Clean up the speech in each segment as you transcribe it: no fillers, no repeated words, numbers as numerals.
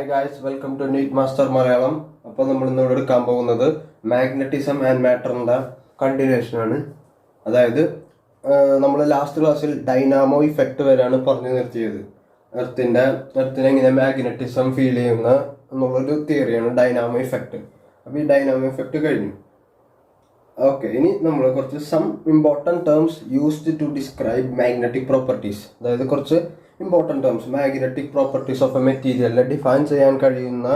guys, welcome to Neet Master Malayalam. അപ്പോൾ നമ്മൾ ഇന്ന് ഇവിടെ എടുക്കാൻ പോകുന്നത് മാഗ്നറ്റിസം ആൻഡ് മാറ്ററിൻ്റെ കണ്ടിന്യൂഷൻ ആണ്. അതായത് നമ്മൾ ലാസ്റ്റ് ക്ലാസ്സിൽ ഡൈനാമോ ഇഫക്റ്റ് വരെയാണ് പറഞ്ഞു നിർത്തിയത്. എർത്തിനെ എങ്ങനെ മാഗ്നറ്റിസം ഫീൽ ചെയ്യുന്ന എന്നുള്ളൊരു തിയറിയാണ് ഡൈനാമോ ഇഫക്റ്റ്. അപ്പോൾ ഈ ഡൈനാമോ ഇഫക്റ്റ് കഴിഞ്ഞു. ഓക്കെ, ഇനി നമ്മൾ കുറച്ച് some important terms used to describe magnetic properties, അതായത് കുറച്ച് important terms magnetic properties of a മെറ്റീരിയലിനെ ഡിഫൈൻ ചെയ്യാൻ കഴിയുന്ന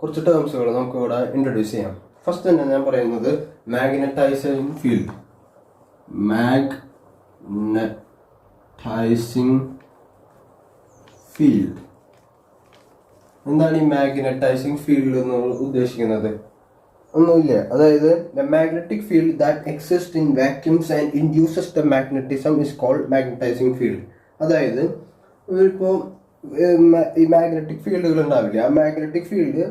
കുറച്ച് ടേംസുകൾ നമുക്ക് ഇവിടെ ഇൻട്രൊഡ്യൂസ് ചെയ്യാം. ഫസ്റ്റ് തന്നെ ഞാൻ പറയുന്നത് മാഗ്നറ്റൈസിങ് ഫീൽഡ്. മാഗ്നറ്റൈസിങ് ഫീൽഡ് എന്താണ് ഈ മാഗ്നറ്റൈസിങ് ഫീൽഡ് എന്ന് ഉദ്ദേശിക്കുന്നത്? ഒന്നുമില്ല, അതായത് the magnetic field that exist in vacuums and induces the magnetism is called magnetising field. അതായത് ഇപ്പോൾ ഈ മാഗ്നറ്റിക് ഫീൽഡുകൾ ഉണ്ടാവില്ല, ആ മാഗ്നറ്റിക് ഫീൽഡ്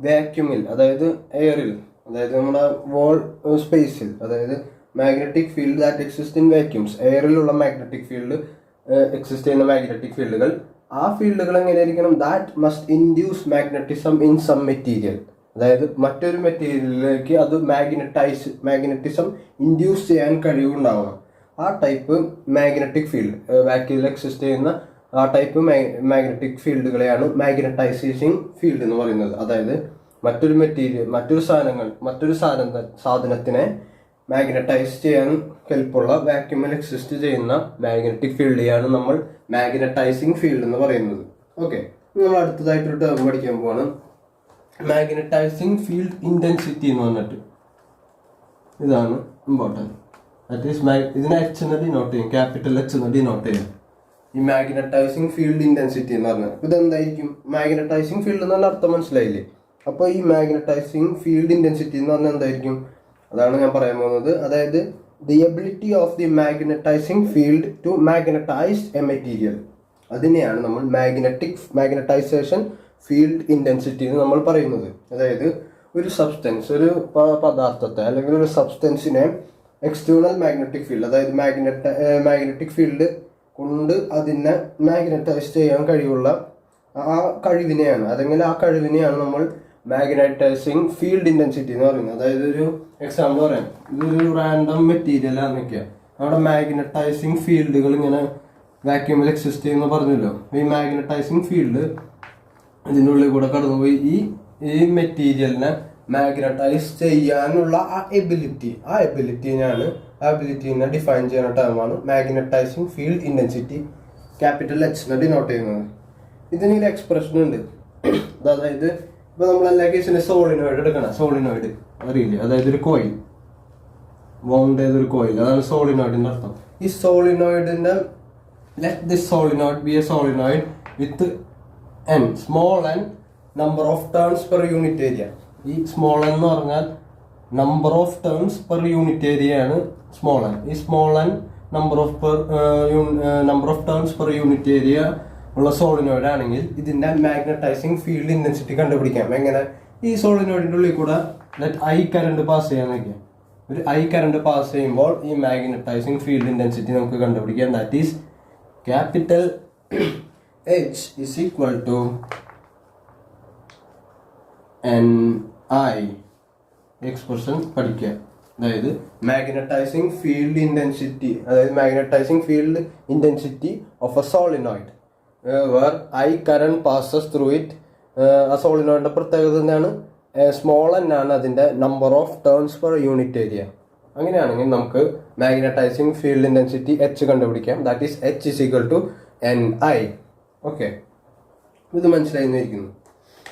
വാക്യൂമിൽ, അതായത് എയറിൽ, അതായത് നമ്മുടെ വോൾ സ്പേസിൽ, അതായത് magnetic field that exist in vacuums, എയറിലുള്ള മാഗ്നറ്റിക് ഫീൽഡ് എക്സിസ്റ്റ് ചെയ്യുന്ന മാഗ്നറ്റിക് ഫീൽഡുകൾ, ആ ഫീൽഡുകൾ എങ്ങനെയായിരിക്കണം? That must induce magnetism in some material, അതായത് മറ്റൊരു മെറ്റീരിയലിലേക്ക് അത് മാഗ്നറ്റിസം ഇൻഡ്യൂസ് ചെയ്യാൻ കഴിവുണ്ടാവണം. ആ ടൈപ്പ് മാഗ്നറ്റിക് ഫീൽഡ്, വാക്യൂമിൽ എക്സിസ്റ്റ് ചെയ്യുന്ന ആ ടൈപ്പ് മാഗ്നറ്റിക് ഫീൽഡുകളെയാണ് മാഗ്നറ്റൈസിങ് ഫീൽഡ് എന്ന് പറയുന്നത്. അതായത് മറ്റൊരു മെറ്റീരിയൽ, മറ്റൊരു സാധനത്തിനെ മാഗ്നറ്റൈസ് ചെയ്യാൻ ഹെൽപ്പുള്ള വാക്യൂമിൽ എക്സിസ്റ്റ് ചെയ്യുന്ന മാഗ്നറ്റിക് ഫീൽഡിനെയാണ് നമ്മൾ മാഗ്നറ്റൈസിങ് ഫീൽഡ് എന്ന് പറയുന്നത്. ഓക്കെ, നമ്മൾ അടുത്തതായിട്ടൊരു ടേം പഠിക്കാൻ പോവാണ്, മാഗ്നറ്റൈസിങ് ഫീൽഡ് ഇന്റൻസിറ്റി എന്ന് പറഞ്ഞിട്ട്. ഇതാണ് ഇമ്പോർട്ടൻറ്റ്. ദാറ്റ് ഈസ് ഇതിനെ എച്ച് എന്ന് ഡിനോട്ട് ചെയ്യും, ക്യാപിറ്റൽ എച്ച് എന്ന് ഡിനോട്ട് ചെയ്യും. ഈ മാഗ്നറ്റൈസിങ് ഫീൽഡ് ഇന്റൻസിറ്റി എന്ന് പറഞ്ഞാൽ ഇതെന്തായിരിക്കും? മാഗ്നറ്റൈസിങ് ഫീൽഡ് എന്ന് പറഞ്ഞാൽ അർത്ഥം മനസ്സിലായില്ലേ? അപ്പോൾ ഈ മാഗ്നറ്റൈസിങ് ഫീൽഡ് ഇന്റൻസിറ്റി എന്ന് പറഞ്ഞാൽ എന്തായിരിക്കും? അതാണ് ഞാൻ പറയാൻ പോകുന്നത്. അതായത് the ability of the magnetising field to magnetise a material, അതിനെയാണ് നമ്മൾ മാഗ്നറ്റൈസേഷൻ ഫീൽഡ് ഇന്റൻസിറ്റി എന്ന് നമ്മൾ പറയുന്നത്. അതായത് ഒരു സബ്സ്റ്റൻസ്, ഒരു പദാർത്ഥത്തെ അല്ലെങ്കിൽ ഒരു സബ്സ്റ്റൻസിനെ എക്സ്റ്റേണൽ മാഗ്നറ്റിക് ഫീൽഡ്, അതായത് മാഗ്നറ്റിക് ഫീൽഡ് കൊണ്ട് അതിനെ മാഗ്നറ്റൈസ് ചെയ്യാൻ കഴിവുള്ള ആ കഴിവിനെയാണ്, അല്ലെങ്കിൽ ആ കഴിവിനെയാണ് നമ്മൾ മാഗ്നറ്റൈസിങ് ഫീൽഡ് ഇന്റൻസിറ്റി എന്ന് പറയുന്നത്. അതായത് ഒരു എക്സാമ്പിൾ പറയാം, ഇതൊരു റാൻഡം മെറ്റീരിയൽ ആണെന്നൊക്കെയാ, അവിടെ മാഗ്നറ്റൈസിങ് ഫീൽഡുകൾ ഇങ്ങനെ വാക്യൂമിൽ എക്സിസ്റ്റ് ചെയ്യുന്ന പറഞ്ഞല്ലോ. ഈ മാഗ്നറ്റൈസിങ് ഫീൽഡ് ഇതിൻ്റെ ഉള്ളിൽ കൂടെ കടന്നുപോയി ഈ മെറ്റീരിയലിനെ മാഗ്നറ്റൈസ് ചെയ്യാനുള്ള ആ എബിലിറ്റിനെ ഡിഫൈൻ ചെയ്യുന്ന ടേമാണ് magnetising field intensity, capital H denote ചെയ്യുന്നത്. ഇതിനൊരു എക്സ്പ്രഷൻ ഉണ്ട്. അതായത് ഇപ്പോൾ നമ്മൾ എല്ലാ കേസിലും സോളിനോയിഡ് എടുക്കണം. സോളിനോയിഡ് അറിയില്ലേ? അതായത് ഒരു കോയിൽ, വൗണ്ട് ചെയ്തൊരു കോയിൽ, അതാണ് സോളിനോയിഡിന്റെ അർത്ഥം. ഈ സോളിനോയിഡിന്റെ let this solenoid be a solenoid with n, small n number of turns per unit area. ഈ സ്മോൾ n എന്ന് പറഞ്ഞാൽ number of turns per unit area ആണ് സ്മോൾ n. ഈ small n number of turns per unit area ഉള്ള solenoid ആണെങ്കിൽ ഇതിന്റെ magnetizing field intensity കണ്ടുപിടിക്കാം. എങ്ങനെ? ഈ സോളിനോയിഡിന്റെ ഉള്ളിൽ കൂടെ ഐ കറണ്ട് പാസ് ചെയ്യാൻ നോക്കിയാൽ, ഒരു ഐ കറണ്ട് പാസ് ചെയ്യുമ്പോൾ ഈ മാഗ്നറ്റൈസിങ് ഫീൽഡ് ഇന്റൻസിറ്റി നമുക്ക് കണ്ടുപിടിക്കാം. That is capital H is equal to Ni. Expression പഠിക്കുക. അതായത് മാഗ്നറ്റൈസിങ് ഫീൽഡ് ഇന്റൻസിറ്റി, അതായത് magnetising field intensity of a solenoid where I current passes through it. ആ സോളിനോയിഡിന്റെ പ്രത്യേകത എന്താണ്? സ്മോൾ n ആണ് അതിന്റെ number of turns per unit area. അങ്ങനെയാണെങ്കിൽ നമുക്ക് മാഗ്നറ്റൈസിങ് ഫീൽഡ് ഇന്റൻസിറ്റി H കണ്ടുപിടിക്കാം. That is H is equal to Ni. Okay, ഇത് മനസ്സിലായിരിക്കുന്നു.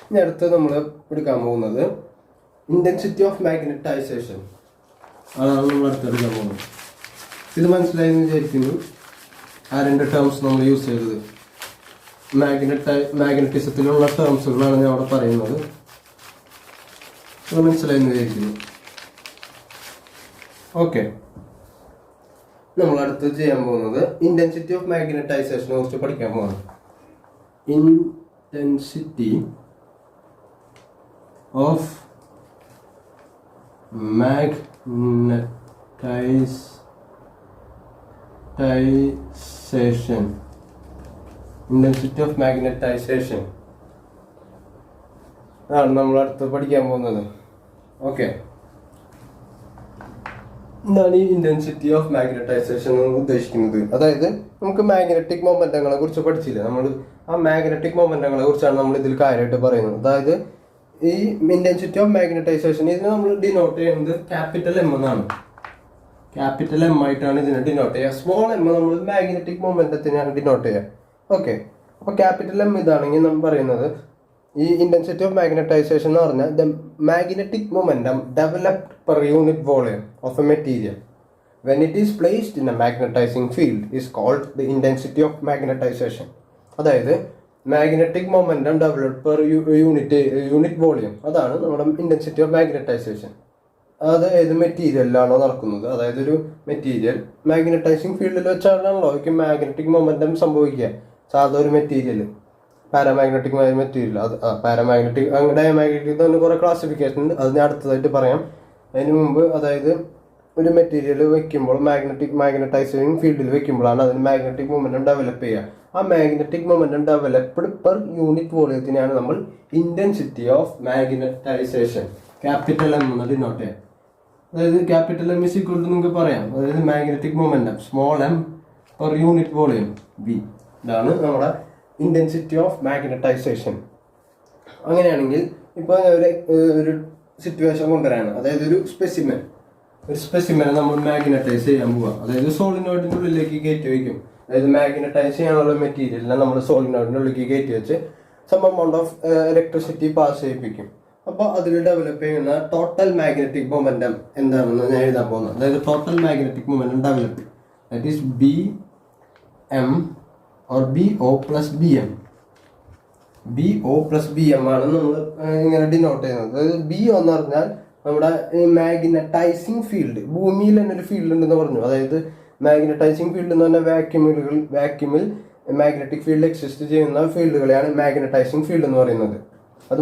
ഇനി അടുത്ത് നമ്മൾ എടുക്കാൻ പോകുന്നത് ഇന്റൻസിറ്റി ഓഫ് മാഗ്നറ്റൈസേഷൻ, അതാണ് നമ്മൾ അടുത്തെടുക്കാൻ പോകുന്നത്. ഇത് മനസ്സിലായെന്ന് വിചാരിക്കുന്നു. ആ രണ്ട് ടേംസ് നമ്മൾ യൂസ് ചെയ്തത് മാഗ്നറ്റിസത്തിലുള്ള ടേംസുകളാണ് ഞാൻ അവിടെ പറയുന്നത്. ഇത് മനസ്സിലായെന്ന് വിചാരിക്കുന്നു. ഓക്കെ, നമ്മൾ അടുത്ത് ചെയ്യാൻ പോകുന്നത് ഇന്റൻസിറ്റി ഓഫ് മാഗ്നറ്റൈസേഷനെ കുറിച്ച് പഠിക്കാൻ പോകുന്നത്. Intensity of magnetization. Intensity of magnetization. ആണ് നമ്മൾ അടുത്ത് പഠിക്കാൻ പോകുന്നത്. ഓക്കെ, എന്താണ് ഈ ഇന്റൻസിറ്റി ഓഫ് മാഗ്നറ്റൈസേഷൻ ഉദ്ദേശിക്കുന്നത്? അതായത് നമുക്ക് മാഗ്നറ്റിക് മൊമെന്റങ്ങളെ കുറിച്ച് പഠിച്ചില്ലേ നമ്മൾ? ആ മാഗ്നറ്റിക് മൊമെന്റങ്ങളെ കുറിച്ചാണ് നമ്മൾ ഇതിൽ കാര്യമായിട്ട് പറയുന്നത്. അതായത് ഈ ഇന്റൻസിറ്റി ഓഫ് മാഗ്നറ്റൈസേഷൻ ഇതിനെ നമ്മൾ ഡിനോട്ട് ചെയ്യുന്നത് ക്യാപിറ്റൽ എം എന്നാണ്. ക്യാപിറ്റൽ എം ആയിട്ടാണ് ഇതിനെ ഡിനോട്ട് ചെയ്യുക. സ്മോൾ എം നമ്മൾ മാഗ്നറ്റിക് മൊമെന്റത്തിനാണ് ഡിനോട്ട് ചെയ്യുക. ഓക്കെ, അപ്പൊ ക്യാപിറ്റൽ എം ഇതാണെങ്കിൽ നമ്മൾ പറയുന്നത് ഈ ഇന്റൻസിറ്റി ഓഫ് മാഗ്നറ്റൈസേഷൻ എന്ന് പറഞ്ഞാൽ the magnetic momentum developed per unit volume of a material when it is placed in a magnetising field is called the intensity of magnetisation. അതായത് magnetic momentum developed per unit volume, അതാണ് നമ്മുടെ intensity of magnetisation. അത് ഏത് മെറ്റീരിയലിലാണോ നടക്കുന്നത്, അതായത് ഒരു material magnetising ഫീൽഡിൽ വെച്ചാണല്ലോ magnetic momentum സംഭവിക്കുക. സാധാ ഒരു മെറ്റീരിയൽ പാരാമാഗ്നറ്റിക് മെറ്റീരിയൽ, അത് പാരാമാഗ്നറ്റിക് ഡയമാഗ്നറ്റിക് തന്നെ കുറേ ക്ലാസിഫിക്കേഷൻ ഉണ്ട്, അത് ഞാൻ അടുത്തതായിട്ട് പറയാം. അതിന് മുമ്പ് അതായത് ഒരു മെറ്റീരിയൽ വെക്കുമ്പോൾ മാഗ്നറ്റൈസിങ് ഫീൽഡിൽ വെക്കുമ്പോഴാണ് അതിന് മാഗ്നറ്റിക് മൊമെന്റം ഡെവലപ്പ് ചെയ്യുക. ആ magnetic momentum developed per unit വോളിയത്തിനെയാണ് നമ്മൾ intensity of magnetisation capital M എന്ന് ഡിനോട്ട് ചെയ്യുക. അതായത് capital M is equal to നിങ്ങൾക്ക് പറയാം, അതായത് magnetic momentum small M per unit volume B, ഇതാണ് നമ്മുടെ ഇന്റൻസിറ്റി ഓഫ് മാഗ്നറ്റൈസേഷൻ. അങ്ങനെയാണെങ്കിൽ ഇപ്പോൾ ഒരു സിറ്റുവേഷൻ കൊണ്ടുവരാണ്, അതായത് ഒരു സ്പെസിമെനെ നമ്മൾ മാഗ്നറ്റൈസ് ചെയ്യാൻ പോവുക. അതായത് സോളിനോയിഡിന്റെ ഉള്ളിലേക്ക് കയറ്റി വയ്ക്കും. അതായത് മാഗ്നറ്റൈസ് ചെയ്യാനുള്ള മെറ്റീരിയലിനെ നമ്മൾ സോളിനോയിഡിന്റെ ഉള്ളിലേക്ക് കയറ്റി വെച്ച് some amount of electricity pass ചെയ്യിപ്പിക്കും. അപ്പോൾ അതിൽ ഡെവലപ്പ് ചെയ്യുന്ന ടോട്ടൽ മാഗ്നറ്റിക് മൊമെന്റം എന്താണെന്ന് ഞാൻ എഴുതാൻ പോകുന്നത്. അതായത് total magnetic momentum develop that is B M or B O plus B M. B O plus B M ആണ് നമ്മൾ ഇങ്ങനെ ഡിനോട്ട് ചെയ്യുന്നത്. അതായത് ബി ഒ എന്ന് പറഞ്ഞാൽ നമ്മുടെ മാഗ്നറ്റൈസിങ് ഫീൽഡ്. ഭൂമിയിൽ തന്നെ ഒരു ഫീൽഡ് ഉണ്ടെന്ന് പറഞ്ഞു. അതായത് മാഗ്നറ്റൈസിങ് ഫീൽഡ് എന്ന് പറഞ്ഞാൽ വാക്യൂമിൽ മാഗ്നറ്റിക് ഫീൽഡ് എക്സിസ്റ്റ് ചെയ്യുന്ന ഫീൽഡുകളെയാണ് മാഗ്നറ്റൈസിങ് ഫീൽഡ് എന്ന് പറയുന്നത്. അത്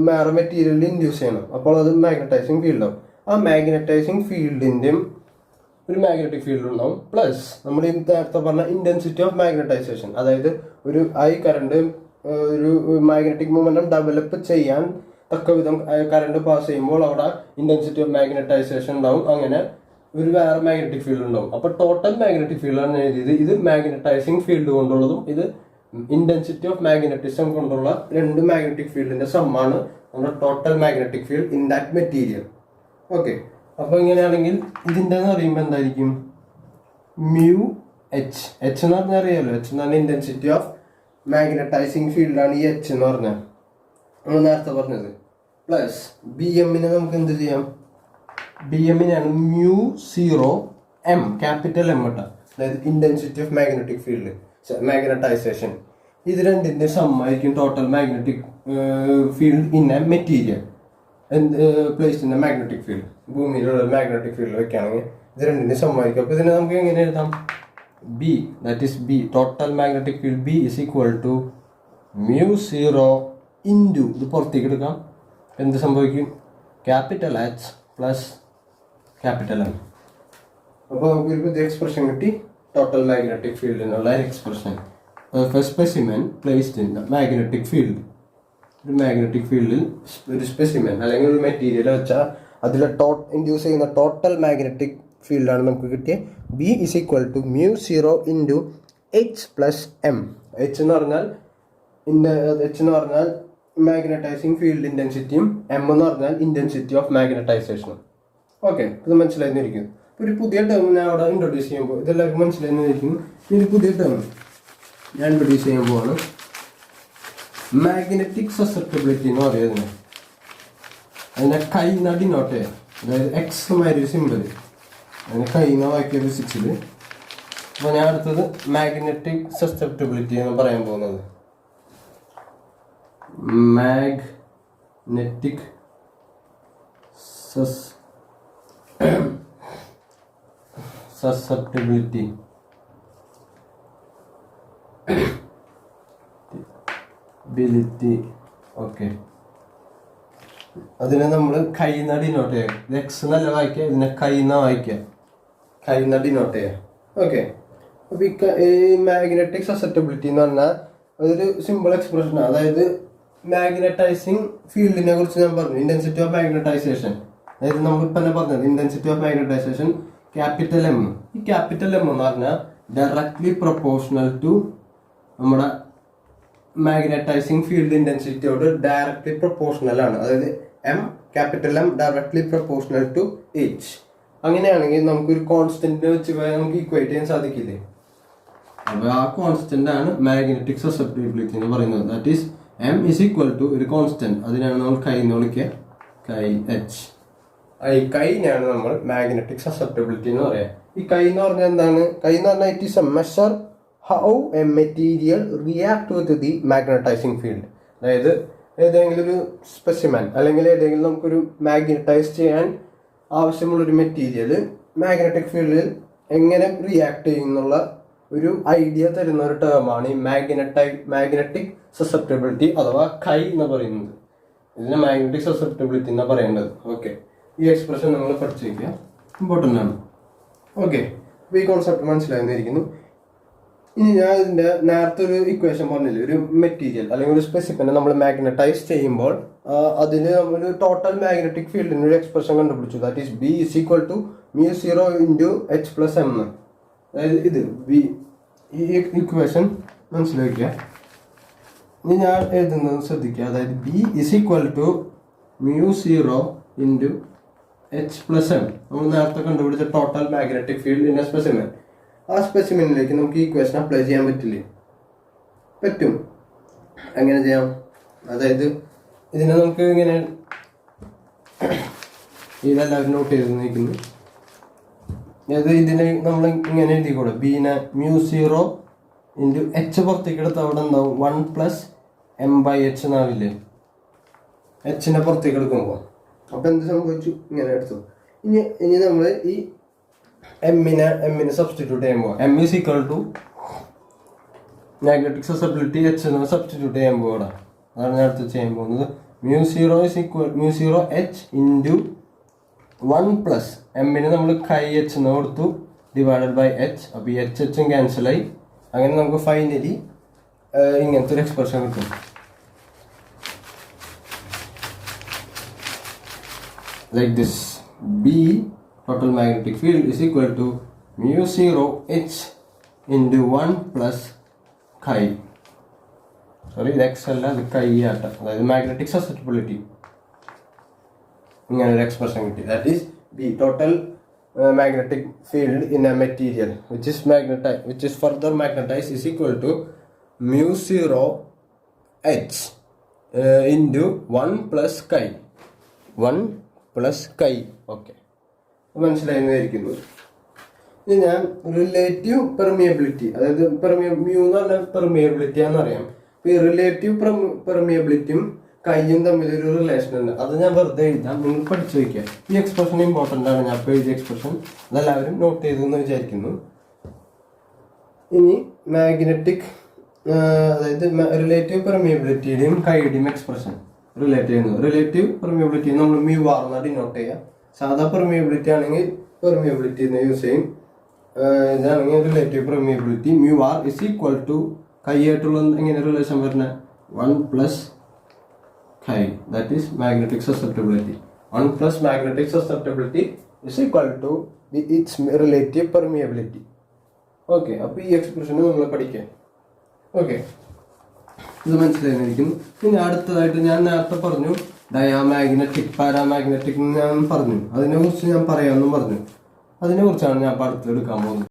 വേറെ മെറ്റീരിയലിൽ ഇൻഡ്യൂസ് ചെയ്യണം, അപ്പോൾ അത് മാഗ്നറ്റൈസിങ് ഫീൽഡാവും. ആ മാഗ്നറ്റൈസിങ് ഫീൽഡിൻ്റെയും ഒരു മാഗ്നറ്റിക് ഫീൽഡ് ഉണ്ടാവും, പ്ലസ് നമ്മൾ ഈ നേരത്തെ പറഞ്ഞ ഇന്റൻസിറ്റി ഓഫ് മാഗ്നറ്റൈസേഷൻ. അതായത് ഒരു കറണ്ട് ഒരു മാഗ്നറ്റിക് മൊമെന്റം ഡെവലപ്പ് ചെയ്യാൻ തക്ക വിധം കറണ്ട് പാസ് ചെയ്യുമ്പോൾ അവിടെ ഇന്റൻസിറ്റി ഓഫ് മാഗ്നറ്റൈസേഷൻ ഉണ്ടാവും. അങ്ങനെ ഒരു വേറെ മാഗ്നറ്റിക് ഫീൽഡ് ഉണ്ടാവും. അപ്പോൾ ടോട്ടൽ മാഗ്നറ്റിക് ഫീൽഡാണ് എഴുതിയത്. ഇത് മാഗ്നറ്റൈസിങ് ഫീൽഡ് കൊണ്ടുള്ളതും ഇത് ഇന്റൻസിറ്റി ഓഫ് മാഗ്നറ്റിസം കൊണ്ടുള്ള രണ്ട് മാഗ്നറ്റിക് ഫീൽഡിന്റെ സമ്മാണ് നമ്മുടെ total magnetic field in that material. Okay, അപ്പോൾ ഇങ്ങനെയാണെങ്കിൽ ഇതിൻ്റെ എന്ന് പറയുമ്പോൾ എന്തായിരിക്കും? Mu H. എച്ച് എന്ന് പറഞ്ഞാൽ അറിയാമല്ലോ, എച്ച് എന്ന് പറഞ്ഞാൽ ഇന്റൻസിറ്റി ഓഫ് മാഗ്നറ്റൈസിങ് ഫീൽഡാണ് ഈ എച്ച് എന്ന് പറഞ്ഞാൽ നമ്മൾ നേരത്തെ പറഞ്ഞത്. പ്ലസ് ബി എമ്മിനെ നമുക്ക് എന്ത് ചെയ്യാം? ബി എമ്മിനാണ് മ്യൂ 0 എം, ക്യാപിറ്റൽ എം കേട്ടോ. അതായത് intensity of magnetic field magnetisation. ഇത് രണ്ടിന്റെ സമ്മായിരിക്കും total magnetic field in a material placed in a magnetic field. ഭൂമിയിലുള്ള മാഗ്നറ്റിക് ഫീൽഡ് വെക്കുകയാണെങ്കിൽ ഇത് രണ്ടിന്റെ സമ്മായിരിക്കും. അപ്പോൾ ഇതിനെ നമുക്ക് എങ്ങനെ എഴുതാം? B, that is B, total magnetic field B is equal to mu 0 into, ഇത് പുറത്തേക്ക് എടുക്കാം, എന്ത് സംഭവിക്കും? Capital H plus capital M. അപ്പോൾ നമുക്കൊരു പുതിയ എക്സ്പ്രഷൻ കിട്ടി, ടോട്ടൽ മാഗ്നറ്റിക് ഫീൽഡിനുള്ള expression. Specimen placed in the magnetic field. ഒരു മാഗ്നറ്റിക് ഫീൽഡിൽ ഒരു സ്പെസിമെൻ അല്ലെങ്കിൽ ഒരു മെറ്റീരിയൽ വെച്ചാൽ അതിൽ ഇൻഡ്യൂസ് ചെയ്യുന്ന ടോട്ടൽ മാഗ്നറ്റിക് ഫീൽഡാണ് നമുക്ക് കിട്ടിയ B is equal to mu 0 into H plus M. H എന്ന് പറഞ്ഞാൽ മാഗ്നറ്റൈസിങ് ഫീൽഡ് ഇന്റൻസിറ്റിയും എം എന്ന് പറഞ്ഞാൽ ഇന്റൻസിറ്റി ഓഫ് മാഗ്നറ്റൈസേഷനും. ഓക്കെ, ഇത് മനസ്സിലായിരിക്കും. ഒരു പുതിയ ടേം ഞാൻ അവിടെ ഇൻട്രൊഡ്യൂസ് ചെയ്യുമ്പോൾ ഇതെല്ലാവർക്കും മനസ്സിലായിരിക്കും. ഒരു പുതിയ ടേം ഞാൻ ഇൻട്രൊഡ്യൂസ് ചെയ്യാൻ പോവാണ്. മാഗ്നറ്റിക് സസെപ്റ്റബിലിറ്റി എന്ന് പറയുന്നത്. അതിനെ കൈന ഡിനോട്ട് ചെയ്യാം. അതായത് എക്സ് മാതിരി സിമ്പിൾ അതിനെ കൈന വായിക്കുക ഫിസിക്സിൽ. അപ്പോൾ ഞാൻ അടുത്തത് മാഗ്നറ്റിക് സസെപ്റ്റബിലിറ്റി എന്ന് പറയാൻ പോകുന്നത്. Magnetic susceptibility. ഓക്കെ, അതിനെ നമ്മൾ കൈന ഡിനോട്ട് ചെയ്യാം. ഇത് എക്സ് എന്നല്ല വായിക്കുക, ഇതിനെ കൈന വായിക്കുക, കൈന ഡിനോട്ട് ചെയ്യാം. ഓക്കെ, അപ്പോൾ ഈ മാഗ്നറ്റിക് സസെപ്റ്റബിലിറ്റി എന്ന് പറഞ്ഞാൽ അതൊരു സിമ്പിൾ എക്സ്പ്രഷനാണ്. അതായത് മാഗ്നറ്റൈസിങ് ഫീൽഡിനെ കുറിച്ച് ഞാൻ പറഞ്ഞു. ഇന്റൻസിറ്റി ഓഫ് മാഗ്നറ്റൈസേഷൻ, അതായത് നമ്മളിപ്പോൾ തന്നെ പറഞ്ഞത് intensity of magnetisation capital M. ഈ ക്യാപിറ്റൽ എം എന്ന് പറഞ്ഞാൽ ഡയറക്ട്ലി പ്രൊപ്പോർഷണൽ ടു നമ്മുടെ മാഗ്നറ്റൈസിങ് ഫീൽഡ് ഇന്റൻസിറ്റിയോട് ഡയറക്ട്ലി പ്രൊപ്പോർഷണൽ ആണ്. അതായത് capital M directly proportional to H. അങ്ങനെയാണെങ്കിൽ നമുക്കൊരു കോൺസ്റ്റന്റിനെ വെച്ച് നമുക്ക് ഇക്വേറ്റ് ചെയ്യാൻ സാധിക്കില്ലേ? അപ്പോൾ ആ കോൺസ്റ്റന്റ് ആണ് മാഗ്നറ്റിക് സസെപ്റ്റിബിലിറ്റി എന്ന് പറയുന്നത്. That is M is equal to ഒരു കോൺസ്റ്റന്റ്, അതിനാണ് നമ്മൾ കൈ എന്ന് വിളിക്കുക, കൈ എച്ച്. ഈ കൈനാണ് നമ്മൾ മാഗ്നറ്റിക് സസെപ്റ്റിബിലിറ്റി എന്ന് പറയാം. ഈ കൈ എന്ന് പറഞ്ഞാൽ എന്താണ്? കൈ എന്ന് പറഞ്ഞാൽ it is A measure how A material react with the magnetising field. അതായത് ഏതെങ്കിലും ഒരു സ്പെസിമെൻ അല്ലെങ്കിൽ ഏതെങ്കിലും നമുക്കൊരു മാഗ്നറ്റൈസ് ചെയ്യാൻ ആവശ്യമുള്ളൊരു മെറ്റീരിയൽ മാഗ്നറ്റിക് ഫീൽഡിൽ എങ്ങനെ റിയാക്ട് ചെയ്യുന്നുള്ള ഒരു ഐഡിയ തരുന്ന ഒരു ടേമാണ് ഈ മാഗ്നറ്റിക് സസെപ്റ്റിബിലിറ്റി അഥവാ കൈ എന്ന് പറയുന്നത്. ഇതിനെ മാഗ്നറ്റിക് സസെപ്റ്റിബിലിറ്റി എന്നാണ് പറയേണ്ടത്. ഓക്കെ, ഈ എക്സ്പ്രഷൻ നിങ്ങൾ പഠിച്ചു വയ്ക്കുക, ഇമ്പോർട്ടൻ്റ് ആണ്. ഓക്കെ, അപ്പോൾ ഈ കോൺസെപ്റ്റ് മനസ്സിലായിരിക്കുന്നു. ഇനി ഞാൻ ഇതിൻ്റെ നേരത്തെ ഒരു ഇക്വേഷൻ പറഞ്ഞില്ലേ, ഒരു മെറ്റീരിയൽ അല്ലെങ്കിൽ ഒരു സ്പെസിഫിനെ നമ്മൾ മാഗ്നറ്റൈസ് ചെയ്യുമ്പോൾ അതിൽ നമ്മൾ ടോട്ടൽ മാഗ്നറ്റിക് ഫീൽഡിന് ഒരു എക്സ്പ്രഷൻ കണ്ടുപിടിച്ചു. That is B is equal to μ0 × H+m. അതായത് ഇത് ബി, ഈ ഇക്വേഷൻ മനസ്സിലാക്കുക. ഇനി ഞാൻ എഴുതുന്നത് ശ്രദ്ധിക്കുക. അതായത് B is equal to μ0 × H+m. നമ്മൾ നേരത്തെ കണ്ടുപിടിച്ച total magnetic field in A specimen. ആ സ്പെസിമെനിലേക്ക് നമുക്ക് ഈ ഇക്വേഷൻ അപ്ലൈ ചെയ്യാൻ പറ്റില്ലേ? പറ്റും. എങ്ങനെ ചെയ്യാം? അതായത് ഇതിനെ നമുക്ക് ഇങ്ങനെ ഇതെല്ലാവരും നോട്ട് ചെയ്ത് നിൽക്കുന്നു. അതായത് ഇതിനെ നമ്മൾ ഇങ്ങനെ എഴുതിക്കൂടെ, ബീനെ μ0 × H പുറത്തേക്ക് എടുത്ത് അവിടെ എന്താവും? 1 + m/h എന്നാവില്ലേ? എച്ചിനെ പുറത്തേക്ക് എടുക്കുമ്പോൾ. അപ്പം എന്ത് സംഭവിച്ചു? ഇങ്ങനെ എടുത്തു. ഇനി നമ്മൾ ഈ എമ്മിനെ സബ്സ്റ്റിറ്റ്യൂട്ട് ചെയ്യുമ്പോൾ M is equal to magnetic susceptibility H എന്ന് സബ്സ്റ്റിറ്റ്യൂട്ട് ചെയ്യുമ്പോൾ ഇവിടെ അതാണ് ഞാൻ അടുത്ത് ചെയ്യാൻ പോകുന്നത്. μ0 H × 1 + എമ്മിന് നമ്മൾ കൈ എച്ച് എന്ന് കൊടുത്തു /h. അപ്പോൾ ഈ എച്ചും ക്യാൻസലായി. അങ്ങനെ നമുക്ക് ഫൈനലി ഇങ്ങനത്തെ ഒരു എക്സ്പ്രഷൻ കിട്ടും. Like this, B total magnetic field is equal to μ0 H × 1 + chi. Sorry, ഇത് എക്സ് അല്ല, അത് കൈ ആട്ട. അതായത് മാഗ്നറ്റിക് സസെപ്റ്റിബിലിറ്റി. ഇങ്ങനെ ഒരു എക്സ്പ്രഷൻ കിട്ടി. That is B total magnetic field in a material which is further magnetized is equal to μ0 H × 1 + chi. 1 + chi. Okay, മനസ്സിലായിരിക്കുന്നു. ഇനി ഞാൻ റിലേറ്റീവ് പെർമിയബിലിറ്റി, അതായത് മ്യൂ എന്ന് പറഞ്ഞാൽ പെർമിയബിലിറ്റി ആണെന്നറിയാം. ഈ റിലേറ്റീവ് പെർമിയബിലിറ്റിയും കൈയും തമ്മിലൊരു റിലേഷൻ ഉണ്ട്. അത് ഞാൻ വെറുതെ എഴുതാം, നിങ്ങൾ പഠിച്ചു വയ്ക്കുക. ഈ എക്സ്പ്രഷൻ ഇമ്പോർട്ടൻ്റ് ആണ്. ഞാൻ ഇപ്പോൾ എഴുതിയ എക്സ്പ്രഷൻ അതെല്ലാവരും നോട്ട് ചെയ്തു എന്ന് വിചാരിക്കുന്നു. ഇനി മാഗ്നറ്റിക്, അതായത് റിലേറ്റീവ് പെർമിയബിലിറ്റിയുടെയും കൈയുടെയും എക്സ്പ്രഷൻ റിലേറ്റ് ചെയ്യുന്നു. റിലേറ്റീവ് പെർമിയബിലിറ്റി നമ്മൾ μr എന്നാണ് ഡിനോട്ട് ചെയ്യുക. സാധാ പെർമിയബിലിറ്റി ആണെങ്കിൽ പെർമിയബിലിറ്റി എന്ന് യൂസ് ചെയ്യും. ഇതാണെങ്കിൽ relative permeability μr is equal to കൈയായിട്ടുള്ള എങ്ങനെ റിലേഷൻ വരുന്നത്? 1 + chi. That is magnetic susceptibility. 1 + magnetic susceptibility is equal to its relative permeability. Okay, അപ്പോൾ ഈ എക്സ്പ്രഷൻ നമ്മൾ പഠിക്കാം. ഓക്കെ, ഇത് മനസ്സിലായിരിക്കുന്നു. പിന്നെ അടുത്തതായിട്ട് ഞാൻ നേരത്തെ പറഞ്ഞു ഡയാമാഗ്നറ്റിക് പാരാമാഗ്നറ്റിക് ഞാൻ പറഞ്ഞു. അതിനെക്കുറിച്ച് ഞാൻ പറയാമെന്നും പറഞ്ഞു. അതിനെക്കുറിച്ചാണ് ഞാൻ അടുത്ത് എടുക്കാൻ പോകുന്നത്.